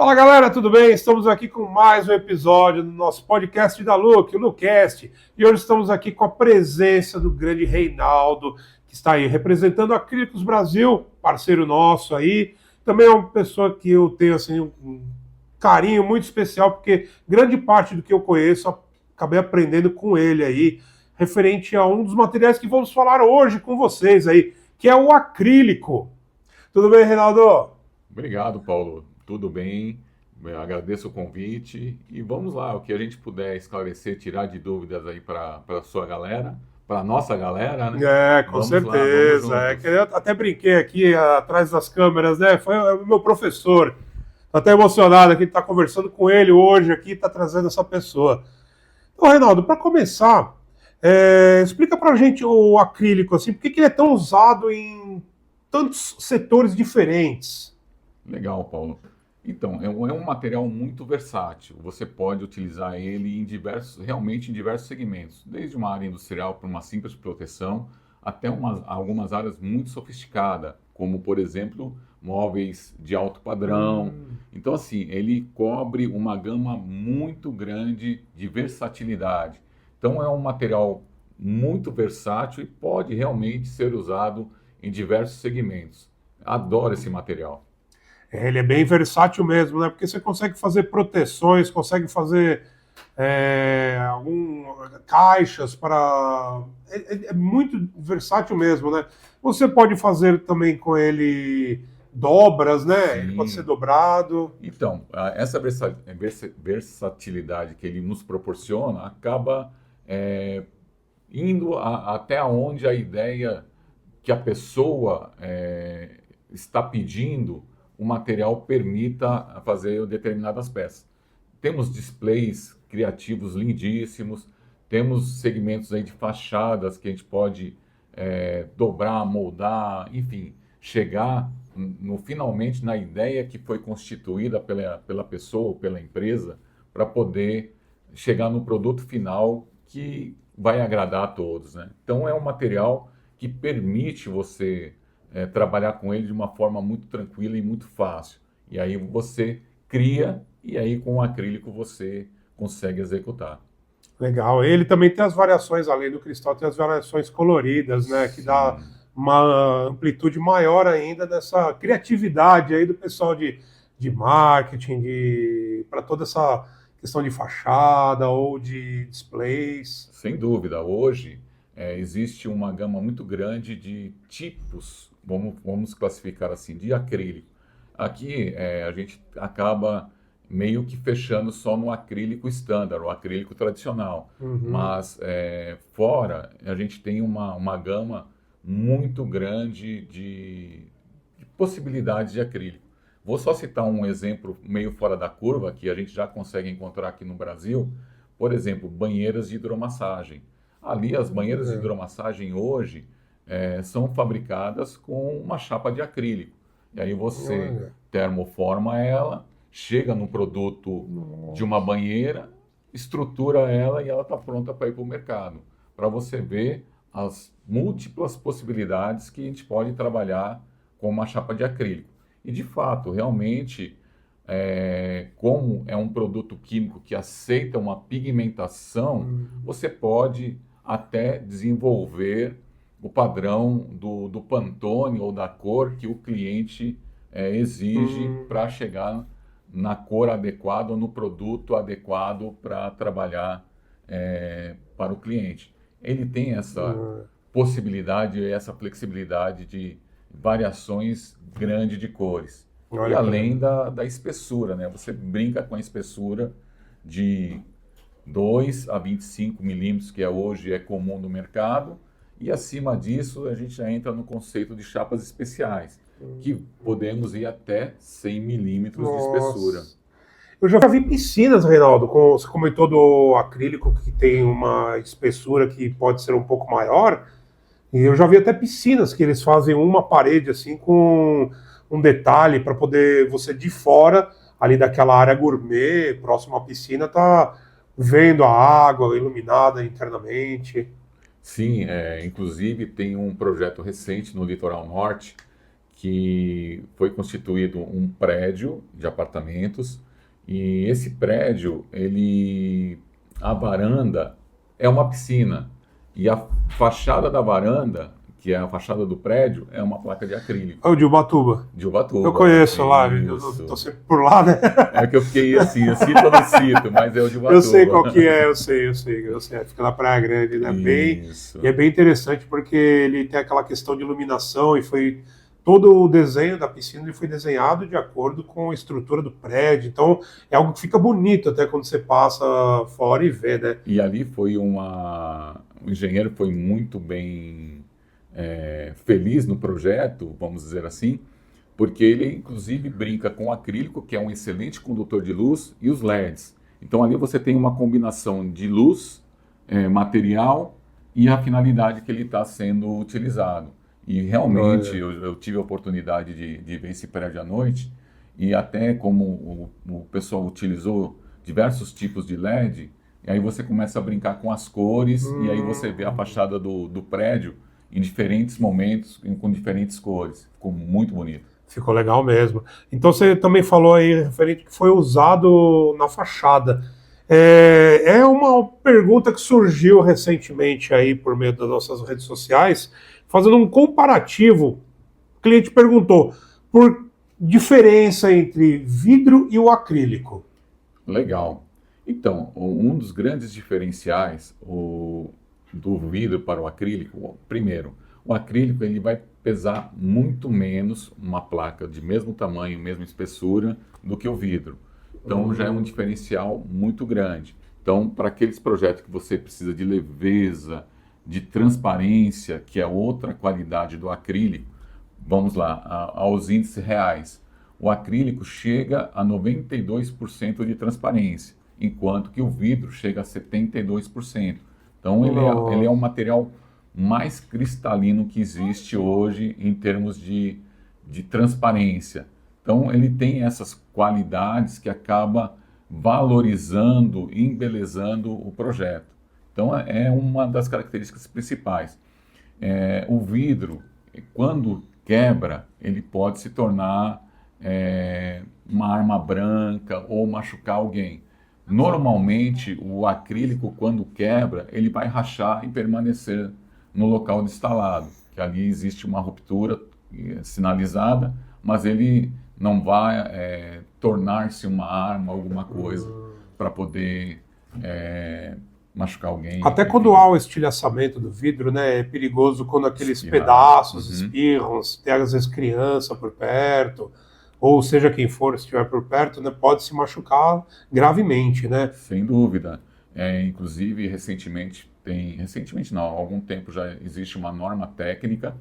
Fala galera, tudo bem? Estamos aqui com mais um episódio do nosso podcast da Look, o Lucast. E hoje estamos aqui com a presença do grande Reinaldo, que está aí representando a Acrílicos Brasil, parceiro nosso aí. Também é uma pessoa que eu tenho assim, um carinho muito especial, porque grande parte do que eu conheço acabei aprendendo com ele aí, referente a um dos materiais que vamos falar hoje com vocês aí, que é o acrílico. Tudo bem, Reinaldo? Obrigado, Paulo. Tudo bem? Eu agradeço o convite e vamos lá, o que a gente puder esclarecer, tirar de dúvidas aí para a sua galera, para a nossa galera, né? É, com Vamos lá, vamos certeza. É que juntos. eu até brinquei aqui atrás das câmeras, né? Foi o meu professor. Tô até emocionado aqui de estar conversando com ele hoje aqui, tá trazendo essa pessoa. Então, Reinaldo, para começar, explica pra gente o acrílico, assim, por que ele é tão usado em tantos setores diferentes? Legal, Paulo. Então, é um material muito versátil. Você pode utilizar ele realmente em diversos segmentos, desde uma área industrial para uma simples proteção, até algumas áreas muito sofisticadas, como, por exemplo, móveis de alto padrão. Então, assim, ele cobre uma gama muito grande de versatilidade. Então, é um material muito versátil e pode realmente ser usado em diversos segmentos. Adoro esse material. Ele é bem versátil mesmo, né? Porque você consegue fazer proteções, consegue fazer caixas para. É muito versátil mesmo, né? Você pode fazer também com ele dobras, né? Ele pode ser Sim. dobrado. Então, essa versatilidade que ele nos proporciona acaba indo até onde a ideia que a pessoa está pedindo o material permita fazer determinadas peças. Temos displays criativos lindíssimos, temos segmentos aí de fachadas que a gente pode dobrar, moldar, enfim, chegar finalmente na ideia que foi constituída pela pessoa, pela empresa, para poder chegar no produto final que vai agradar a todos, né? Então é um material que permite você trabalhar com ele de uma forma muito tranquila e muito fácil. E aí você cria e aí com o acrílico você consegue executar. Legal. Ele também tem as variações, além do cristal, tem as variações coloridas, né? Que dá Sim. uma amplitude maior ainda dessa criatividade aí do pessoal de marketing, para toda essa questão de fachada ou de displays. Sem dúvida, hoje existe uma gama muito grande de tipos, vamos classificar assim, de acrílico. Aqui a gente acaba meio que fechando só no acrílico estándar, o acrílico tradicional. Uhum. Mas fora a gente tem uma gama muito grande de possibilidades de acrílico. Vou só citar um exemplo meio fora da curva que a gente já consegue encontrar aqui no Brasil. Por exemplo, banheiras de hidromassagem. Ali, as banheiras de É. hidromassagem hoje são fabricadas com uma chapa de acrílico. E aí você Olha. termoforma ela, chega no produto de uma Nossa. banheira, estrutura ela e ela está pronta para ir para o mercado. Para você ver as múltiplas possibilidades que a gente pode trabalhar com uma chapa de acrílico. E de fato, realmente como é um produto químico que aceita uma pigmentação, você pode até desenvolver o padrão do Pantone ou da cor que o cliente exige Hum, para chegar na cor adequada ou no produto adequado para trabalhar para o cliente. Ele tem essa hum. possibilidade, essa flexibilidade de variações grandes de cores. E Olha que além legal. da espessura, né? Você brinca com a espessura de 2 a 25 milímetros, que hoje é comum no mercado, e acima disso a gente já entra no conceito de chapas especiais, que podemos ir até 100 milímetros de espessura. Nossa. Eu já vi piscinas, Reinaldo, você comentou do acrílico que tem uma espessura que pode ser um pouco maior. E eu já vi até piscinas que eles fazem uma parede assim com um detalhe para poder você de fora, ali daquela área gourmet, próximo à piscina, tá vendo a água iluminada internamente. Sim, inclusive tem um projeto recente no Litoral Norte que foi constituído um prédio de apartamentos, e esse prédio, a varanda é uma piscina, e a fachada da varanda, que é a fachada do prédio, é uma placa de acrílico. É o de Ubatuba. De Ubatuba. Eu conheço lá, eu tô sempre por lá, né? É que eu fiquei assim, eu cito ou não cito, mas é o de Ubatuba. Eu sei qual que é, eu sei. Fica na Praia Grande, né? E é bem interessante porque ele tem aquela questão de iluminação e foi todo o desenho da piscina ele foi desenhado de acordo com a estrutura do prédio. Então é algo que fica bonito até quando você passa fora e vê, né? E ali foi o engenheiro foi muito bem feliz no projeto, vamos dizer assim, porque ele inclusive brinca com o acrílico, que é um excelente condutor de luz, e os LEDs. Então ali você tem uma combinação de luz, material e a finalidade que ele está sendo utilizado. E realmente eu tive a oportunidade de ver esse prédio à noite, e até como o pessoal utilizou diversos tipos de LED, e aí você começa a brincar com as cores, e aí você vê a fachada do prédio em diferentes momentos, com diferentes cores. Ficou muito bonito. Ficou legal mesmo. Então você também falou aí, referente que foi usado na fachada. É uma pergunta que surgiu recentemente aí por meio das nossas redes sociais, fazendo um comparativo. O cliente perguntou por diferença entre vidro e o acrílico. Legal. Então, um dos grandes diferenciais do vidro para o acrílico, primeiro, o acrílico ele vai pesar muito menos uma placa de mesmo tamanho, mesma espessura do que o vidro. Então já é um diferencial muito grande. Então, para aqueles projetos que você precisa de leveza, de transparência, que é outra qualidade do acrílico, vamos lá, aos índices reais. O acrílico chega a 92% de transparência, enquanto que o vidro chega a 72%. Então ele é um material mais cristalino que existe hoje em termos de transparência. Então ele tem essas qualidades que acaba valorizando e embelezando o projeto. Então é uma das características principais. O vidro, quando quebra, ele pode se tornar uma arma branca ou machucar alguém. Normalmente, o acrílico, quando quebra, ele vai rachar e permanecer no local de instalado, que ali existe uma ruptura sinalizada, mas ele não vai tornar-se uma arma, alguma coisa, para poder machucar alguém. Até quando há o estilhaçamento do vidro, né, é perigoso quando aqueles pedaços espirram, se tem às vezes criança por perto, ou seja quem for, se estiver por perto, né, pode se machucar gravemente, né? Sem dúvida. Inclusive, há algum tempo já existe uma norma técnica.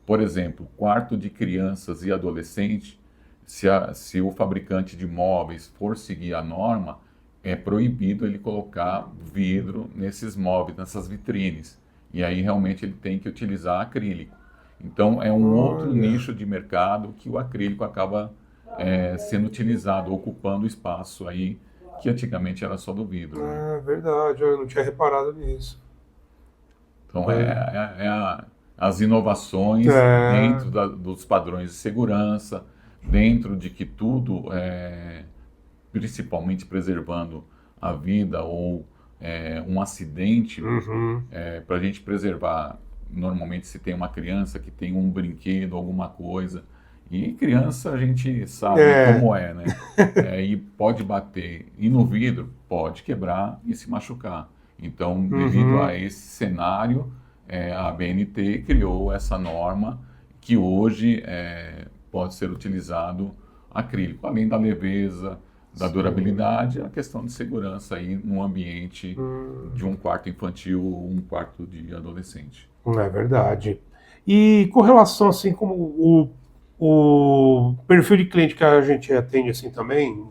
Por exemplo, quarto de crianças e adolescentes, se o fabricante de móveis for seguir a norma, é proibido ele colocar vidro nesses móveis, nessas vitrines. E aí realmente ele tem que utilizar acrílico. Então é um outro nicho de mercado que o acrílico acaba sendo utilizado, ocupando o espaço aí que antigamente era só do vidro. Né? É verdade, eu não tinha reparado nisso. Então as inovações dentro dos padrões de segurança, dentro de que tudo, principalmente preservando a vida ou um acidente, para a gente preservar. Normalmente se tem uma criança que tem um brinquedo, alguma coisa, e criança a gente sabe como é, né? E pode bater, e no vidro pode quebrar e se machucar. Então, devido a esse cenário, a ABNT criou essa norma que hoje pode ser utilizado acrílico, além da leveza, da durabilidade, a questão de segurança aí no ambiente de um quarto infantil ou um quarto de adolescente. É verdade. E com relação, assim, como o perfil de cliente que a gente atende, assim, também,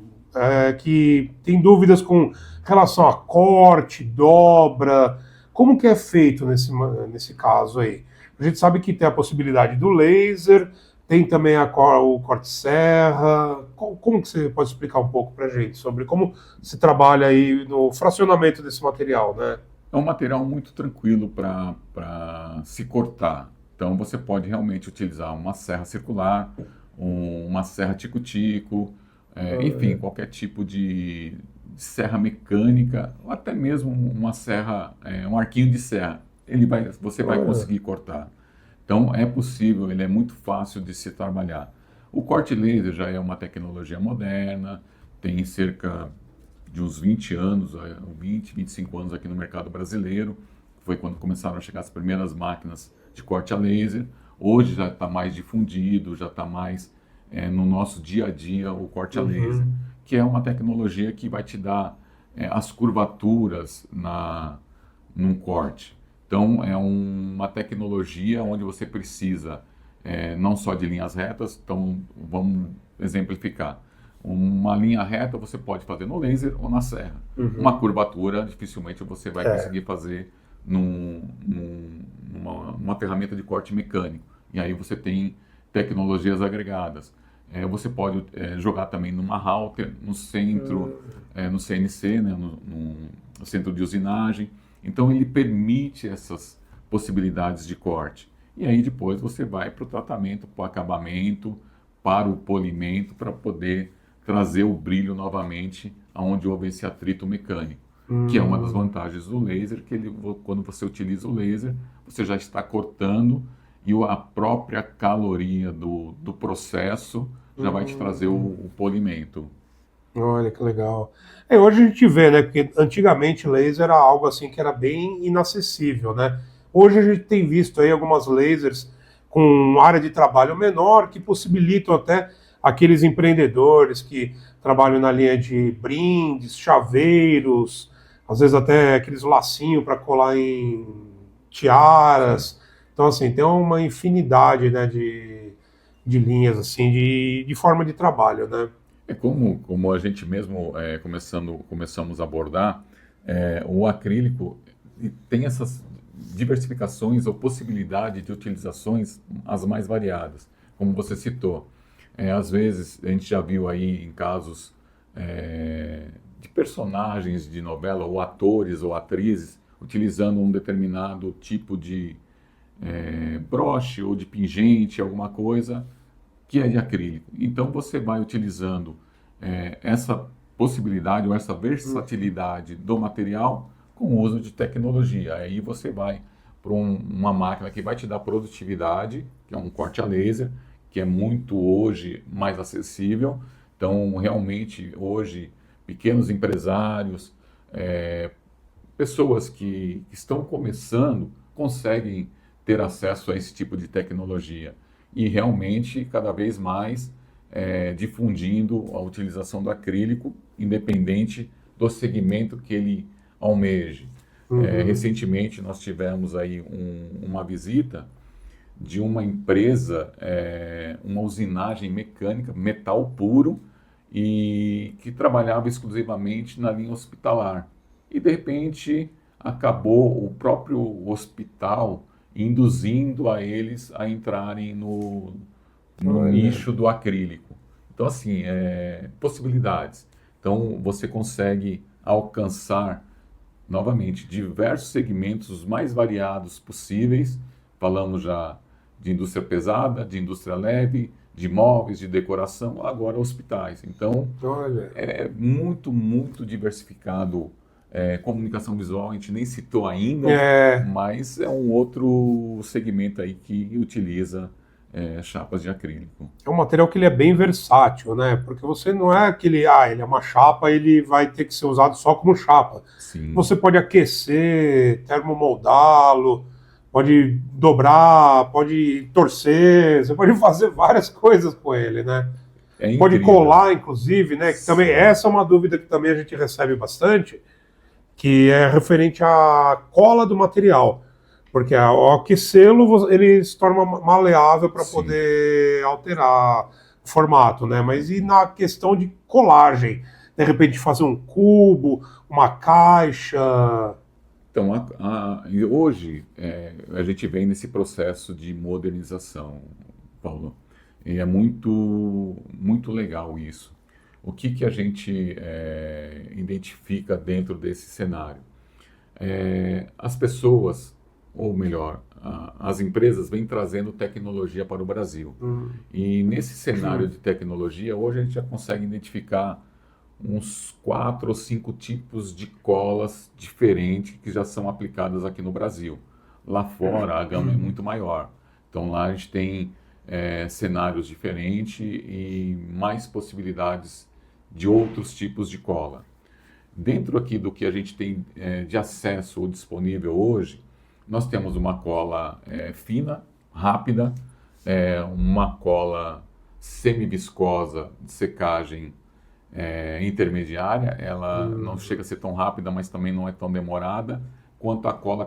que tem dúvidas com relação a corte, dobra, como que é feito nesse caso aí? A gente sabe que tem a possibilidade do laser, tem também o corte-serra. Como que você pode explicar um pouco para a gente sobre como se trabalha aí no fracionamento desse material, né? É um material muito tranquilo para se cortar. Então você pode realmente utilizar uma serra circular, uma serra tico-tico, enfim, qualquer tipo de serra mecânica, ou até mesmo uma serra, um arquinho de serra. Você vai conseguir cortar. Então é possível, ele é muito fácil de se trabalhar. O corte laser já é uma tecnologia moderna, tem cerca de uns 20 anos, 20, 25 anos aqui no mercado brasileiro. Foi quando começaram a chegar as primeiras máquinas de corte a laser. Hoje já está mais difundido, já está mais no nosso dia a dia o corte a laser, que é uma tecnologia que vai te dar as curvaturas num corte. Então é uma tecnologia onde você precisa não só de linhas retas, então vamos exemplificar. Uma linha reta você pode fazer no laser ou na serra. Uma curvatura dificilmente você vai conseguir fazer numa ferramenta de corte mecânico. E aí você tem tecnologias agregadas. Você pode jogar também numa halter, no centro, no CNC, né, no centro de usinagem. Então ele permite essas possibilidades de corte. E aí depois você vai para o tratamento, para o acabamento, para o polimento, para poder trazer o brilho novamente aonde houve esse atrito mecânico. Que é uma das vantagens do laser, que quando você utiliza o laser, você já está cortando e a própria caloria do processo já vai te trazer o polimento. Olha que legal. Hoje a gente vê, né? Porque antigamente laser era algo assim que era bem inacessível, né? Hoje a gente tem visto aí algumas lasers com área de trabalho menor que possibilitam até aqueles empreendedores que trabalham na linha de brindes, chaveiros, às vezes até aqueles lacinhos para colar em tiaras. Então, assim, tem uma infinidade, né, de linhas, assim, de forma de trabalho, né? Como a gente mesmo começamos a abordar, o acrílico tem essas diversificações ou possibilidade de utilizações as mais variadas, como você citou. Às vezes, a gente já viu aí em casos de personagens de novela, ou atores ou atrizes, utilizando um determinado tipo de broche ou de pingente, alguma coisa que é de acrílico. Então você vai utilizando essa possibilidade ou essa versatilidade do material com o uso de tecnologia. Aí você vai para uma máquina que vai te dar produtividade, que é um corte a laser, que é muito hoje mais acessível. Então realmente hoje pequenos empresários, pessoas que estão começando, conseguem ter acesso a esse tipo de tecnologia. E realmente, cada vez mais, difundindo a utilização do acrílico, independente do segmento que ele almeje. Recentemente, nós tivemos aí uma visita de uma empresa, uma usinagem mecânica, metal puro, e que trabalhava exclusivamente na linha hospitalar. E, de repente, acabou o próprio hospital induzindo a eles a entrarem no nicho do acrílico. Então, assim, possibilidades. Então, você consegue alcançar, novamente, diversos segmentos os mais variados possíveis. Falamos já de indústria pesada, de indústria leve, de móveis, de decoração, agora hospitais. Então, é muito, muito diversificado. Comunicação visual a gente nem citou ainda, mas é um outro segmento aí que utiliza chapas de acrílico. É um material que ele é bem versátil, né? Porque você não é aquele, ele é uma chapa, ele vai ter que ser usado só como chapa. Sim. Você pode aquecer, termomoldá-lo, pode dobrar, pode torcer, você pode fazer várias coisas com ele, né? Pode colar, inclusive, né? Que também, essa é uma dúvida que também a gente recebe bastante, que é referente à cola do material. Porque ao aquecê-lo, ele se torna maleável para poder alterar o formato, né? Mas e na questão de colagem? De repente fazer um cubo, uma caixa... Então, hoje, a gente vem nesse processo de modernização, Paulo, e é muito, muito legal isso. O que a gente identifica dentro desse cenário? As pessoas, ou melhor, as empresas vêm trazendo tecnologia para o Brasil. E nesse cenário de tecnologia, hoje a gente já consegue identificar uns 4 ou 5 tipos de colas diferentes que já são aplicadas aqui no Brasil. Lá fora a gama é muito maior. Então lá a gente tem cenários diferentes e mais possibilidades de outros tipos de cola. Dentro aqui do que a gente tem de acesso ou disponível hoje, nós temos uma cola fina, rápida, uma cola semi-viscosa de secagem intermediária. Ela não chega a ser tão rápida, mas também não é tão demorada quanto a cola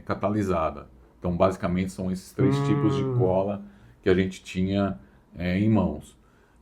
catalisada. Então, basicamente, são esses 3 tipos de cola que a gente tinha em mãos.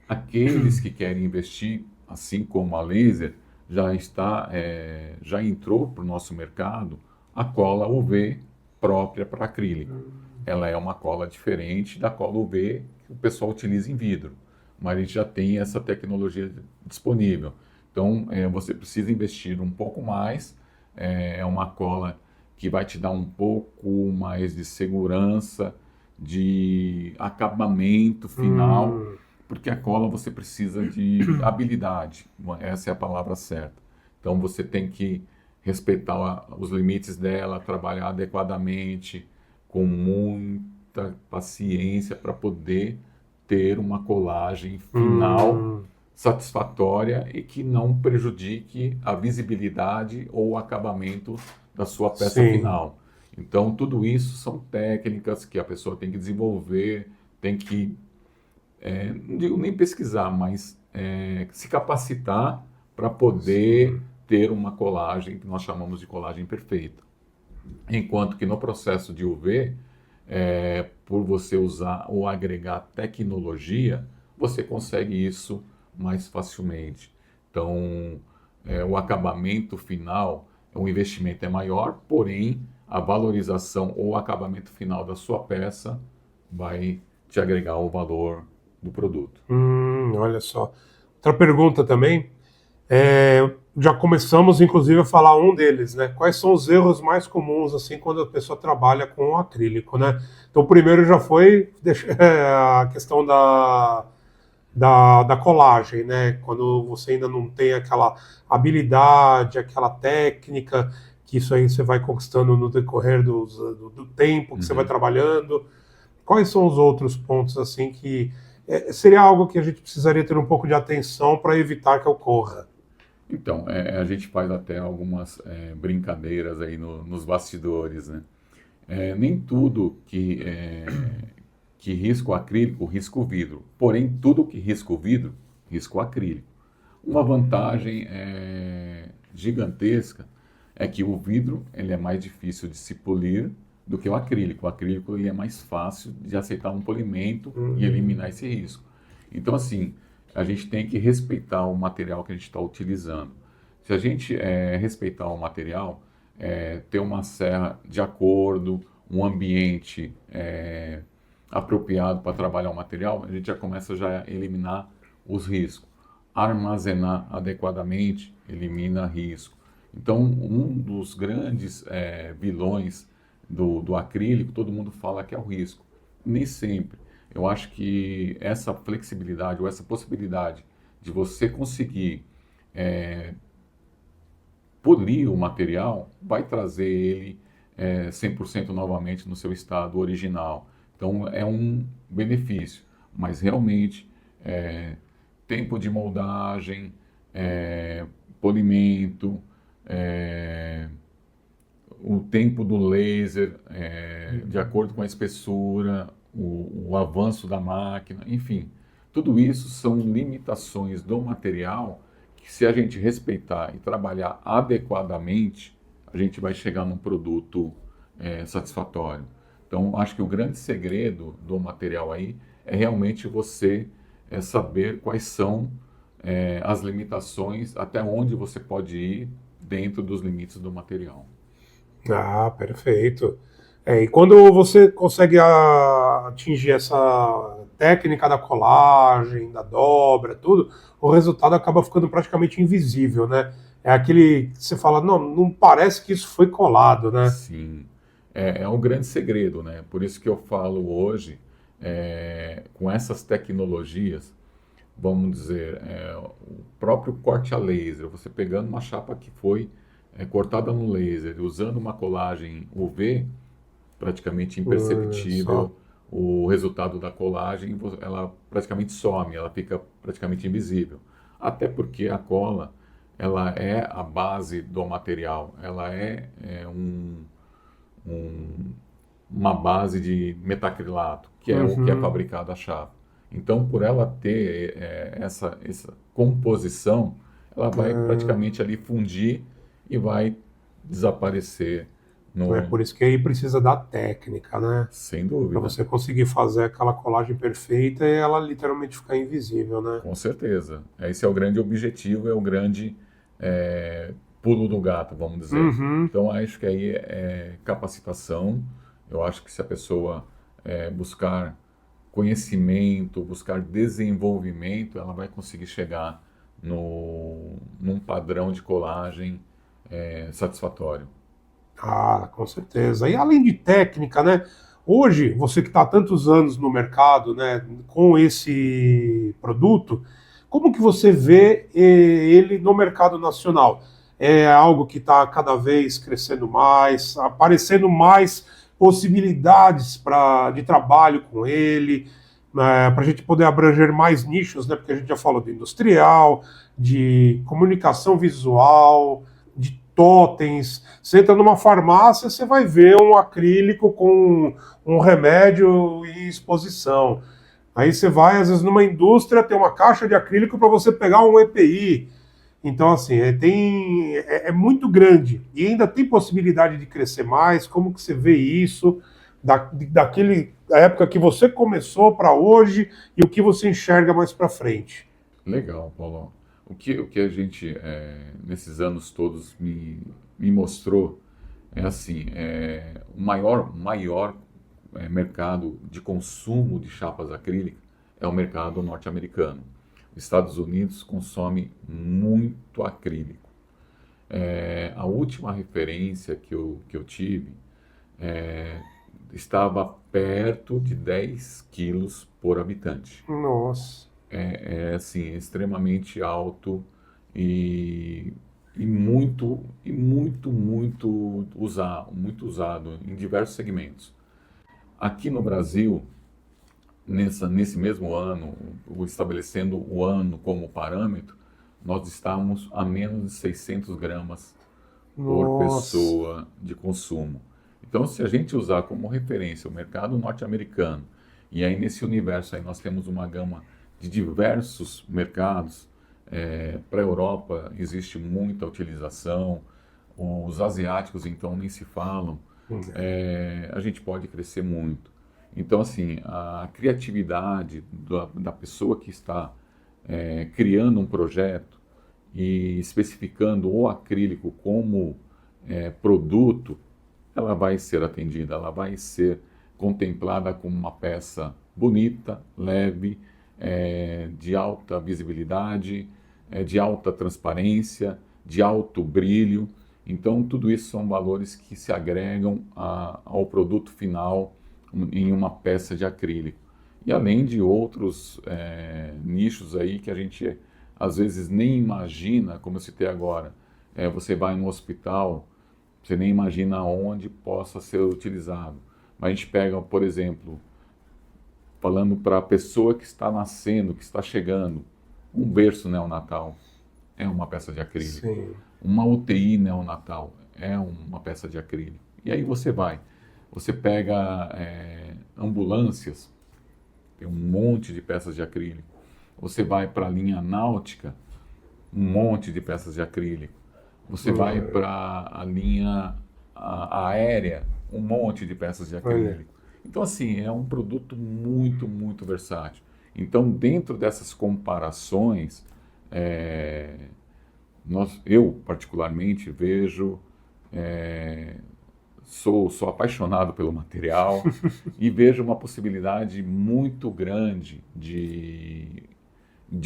Aqueles que querem investir, assim como a laser, já entrou para o nosso mercado a cola UV própria para acrílico. Ela é uma cola diferente da cola UV que o pessoal utiliza em vidro, mas a gente já tem essa tecnologia disponível. Então, você precisa investir um pouco mais. É uma cola que vai te dar um pouco mais de segurança, de acabamento final, porque a cola você precisa de habilidade, essa é a palavra certa. Então você tem que respeitar os limites dela, trabalhar adequadamente, com muita paciência para poder ter uma colagem final satisfatória e que não prejudique a visibilidade ou o acabamento da sua peça final. Então, tudo isso são técnicas que a pessoa tem que desenvolver, tem que, não digo nem pesquisar, mas se capacitar para poder ter uma colagem que nós chamamos de colagem perfeita. Enquanto que no processo de UV, por você usar ou agregar tecnologia, você consegue isso mais facilmente. Então, o acabamento final, o investimento é maior, porém, a valorização ou acabamento final da sua peça vai te agregar o valor do produto. Olha só. Outra pergunta também, já começamos inclusive a falar um deles, né? Quais são os erros mais comuns assim quando a pessoa trabalha com acrílico, né? Então o primeiro já foi a questão da colagem, né? Quando você ainda não tem aquela habilidade, aquela técnica, que isso aí você vai conquistando no decorrer do tempo que você vai trabalhando. Quais são os outros pontos assim que seria algo que a gente precisaria ter um pouco de atenção para evitar que ocorra? Então, a gente faz até algumas brincadeiras aí nos bastidores, né? Nem tudo que risca o acrílico, risca o vidro. Porém, tudo que risca o vidro, risca o acrílico. Uma vantagem gigantesca é que o vidro ele é mais difícil de se polir do que o acrílico. O acrílico ele é mais fácil de aceitar um polimento e eliminar esse risco. Então, assim, a gente tem que respeitar o material que a gente está utilizando. Se a gente respeitar o material, ter uma serra de acordo, um ambiente apropriado para trabalhar o material, a gente já começa a eliminar os riscos. Armazenar adequadamente elimina risco. Então, um dos grandes vilões do acrílico, todo mundo fala que é o risco. Nem sempre. Eu acho que essa flexibilidade ou essa possibilidade de você conseguir polir o material vai trazer ele 100% novamente no seu estado original. Então, é um benefício, mas realmente tempo de moldagem, polimento, o tempo do laser, de acordo com a espessura, o avanço da máquina, enfim, tudo isso são limitações do material que, se a gente respeitar e trabalhar adequadamente, a gente vai chegar num produto satisfatório. Então, acho que o grande segredo do material aí é realmente você saber quais são as limitações, até onde você pode ir dentro dos limites do material. Ah, perfeito. E quando você consegue atingir essa técnica da colagem, da dobra, tudo, o resultado acaba ficando praticamente invisível, né? É aquele que você fala, não parece que isso foi colado, né? Sim. é um grande segredo, né? Por isso que eu falo hoje, com essas tecnologias, vamos dizer, o próprio corte a laser, você pegando uma chapa que foi cortada no laser, usando uma colagem UV, praticamente Só. imperceptível, o resultado da colagem, ela praticamente some, ela fica praticamente invisível. Até porque a cola, ela é a base do material, ela um- uma base de metacrilato, que é o que é Uhum. fabricado a chapa. Então, por ela ter essa composição, ela vai É, praticamente ali fundir e vai desaparecer é no, por isso que aí precisa da técnica, né? sem Para dúvida. você conseguir fazer aquela colagem perfeita e ela literalmente ficar invisível, né? Com certeza. Esse é o grande objetivo, é o grande é, pulo do gato, vamos dizer. Uhum. Então, acho que aí é capacitação. Eu acho que se a pessoa buscar conhecimento, buscar desenvolvimento, ela vai conseguir chegar num padrão de colagem satisfatório. Ah, com certeza. E além de técnica, né? Hoje, você que está há tantos anos no mercado, né, com esse produto, como que você vê ele no mercado nacional? É algo que está cada vez crescendo mais, aparecendo mais possibilidades de trabalho com ele, para a gente poder abranger mais nichos, né? Porque a gente já falou de industrial, de comunicação visual, de totens. Você entra numa farmácia, você vai ver um acrílico com um remédio em exposição. Aí você vai, às vezes, numa indústria, tem uma caixa de acrílico para você pegar um EPI. Então, assim, é muito grande. E ainda tem possibilidade de crescer mais. Como que você vê isso? Da época que você começou para hoje e o que você enxerga mais para frente. Legal, Paulo. O que a gente, nesses anos todos, me mostrou é assim, o maior mercado de consumo de chapas acrílicas é o mercado norte-americano. Os Estados Unidos consome muito acrílico. A última referência que eu tive estava perto de 10 quilos por habitante. Nossa. Assim, extremamente alto e, muito usado em diversos segmentos. Aqui no Brasil, nesse mesmo ano, estabelecendo o ano como parâmetro, nós estamos a menos de 600 gramas por Nossa. pessoa de consumo. Então, se a gente usar como referência o mercado norte-americano, e aí nesse universo aí nós temos uma gama de diversos mercados, para a Europa existe muita utilização, os asiáticos então nem se falam, a gente pode crescer muito. Então, assim, a criatividade da pessoa que está criando um projeto e especificando o acrílico como produto, ela vai ser atendida, ela vai ser contemplada como uma peça bonita, leve, de alta visibilidade, de alta transparência, de alto brilho. Então, tudo isso são valores que se agregam ao produto final em uma peça de acrílico. E além de outros nichos aí que a gente às vezes nem imagina, como eu citei agora, você vai no hospital, você nem imagina onde possa ser utilizado. Mas a gente pega, por exemplo, falando para a pessoa que está nascendo, que está chegando, um berço neonatal é uma peça de acrílico. Sim. Uma UTI neonatal é uma peça de acrílico. E aí você pega ambulâncias, tem um monte de peças de acrílico. Você vai para a linha náutica, um monte de peças de acrílico. Você vai para a linha aérea, um monte de peças de Olha. acrílico. Então, assim, é um produto muito, muito versátil. Então, dentro dessas comparações, eu particularmente vejo, sou apaixonado pelo material e vejo uma possibilidade muito grande de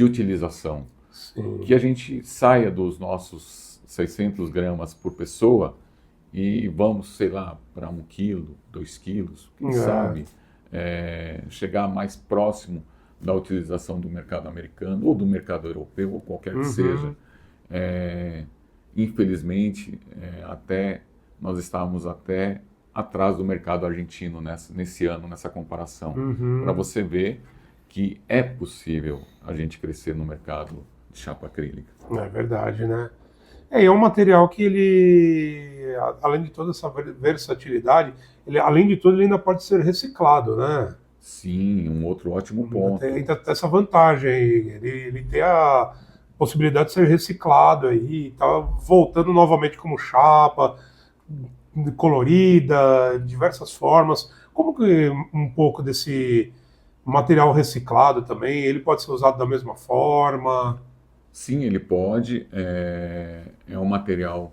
utilização. Sim. Que a gente saia dos nossos 600 gramas por pessoa e vamos, sei lá, para 1 quilo, 2 quilos, quem sabe chegar mais próximo da utilização do mercado americano ou do mercado europeu, ou qualquer que seja. Infelizmente, nós estávamos até atrás do mercado argentino nesse ano, nessa comparação, para você ver que é possível a gente crescer no mercado de chapa acrílica. É verdade, né? É um material que ele, além de toda essa versatilidade, ele, além de tudo, ele ainda pode ser reciclado, né? Sim, um outro ótimo ponto. Ainda tem essa vantagem aí. Ele tem a possibilidade de ser reciclado aí, tá voltando novamente como chapa, colorida, diversas formas. Como que um pouco desse material reciclado também, ele pode ser usado da mesma forma? Sim, ele pode. É um material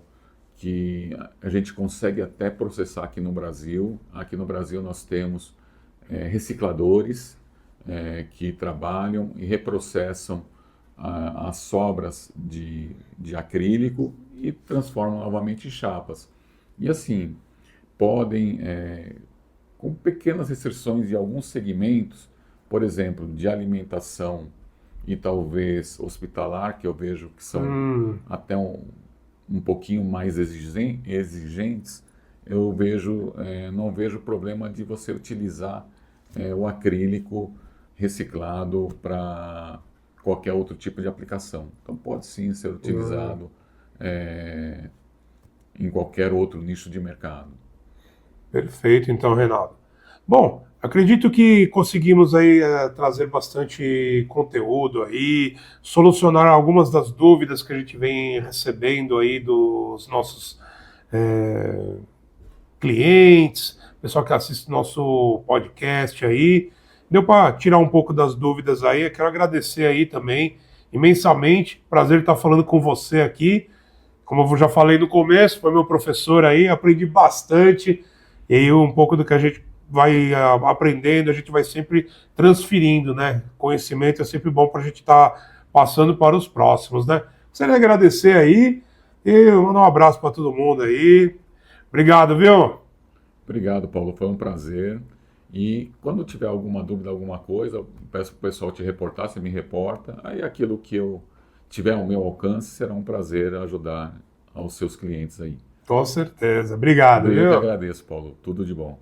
que a gente consegue até processar aqui no Brasil. Aqui no Brasil nós temos recicladores que trabalham e reprocessam as sobras de acrílico e transformam novamente em chapas. E assim, podem, com pequenas restrições de alguns segmentos, por exemplo, de alimentação e talvez hospitalar, que eu vejo que são até um pouquinho mais exigentes, eu vejo, não vejo problema de você utilizar o acrílico reciclado para qualquer outro tipo de aplicação. Então pode sim ser utilizado em qualquer outro nicho de mercado. Perfeito, então, Renato. Bom, acredito que conseguimos aí trazer bastante conteúdo aí, solucionar algumas das dúvidas que a gente vem recebendo aí dos nossos clientes, pessoal que assiste nosso podcast aí. Deu para tirar um pouco das dúvidas aí. Eu quero agradecer aí também imensamente. Prazer estar falando com você aqui. Como eu já falei no começo, foi meu professor aí, aprendi bastante. E aí um pouco do que a gente vai aprendendo, a gente vai sempre transferindo, né? Conhecimento é sempre bom para a gente estar passando para os próximos, né? Gostaria de agradecer aí e mandar um abraço para todo mundo aí. Obrigado, viu? Obrigado, Paulo. Foi um prazer. E quando tiver alguma dúvida, alguma coisa, eu peço para o pessoal te reportar, você me reporta. Aí aquilo que eu tiver ao meu alcance, será um prazer ajudar aos seus clientes aí. Com certeza. Obrigado, Eu que viu? agradeço, Paulo. Tudo de bom.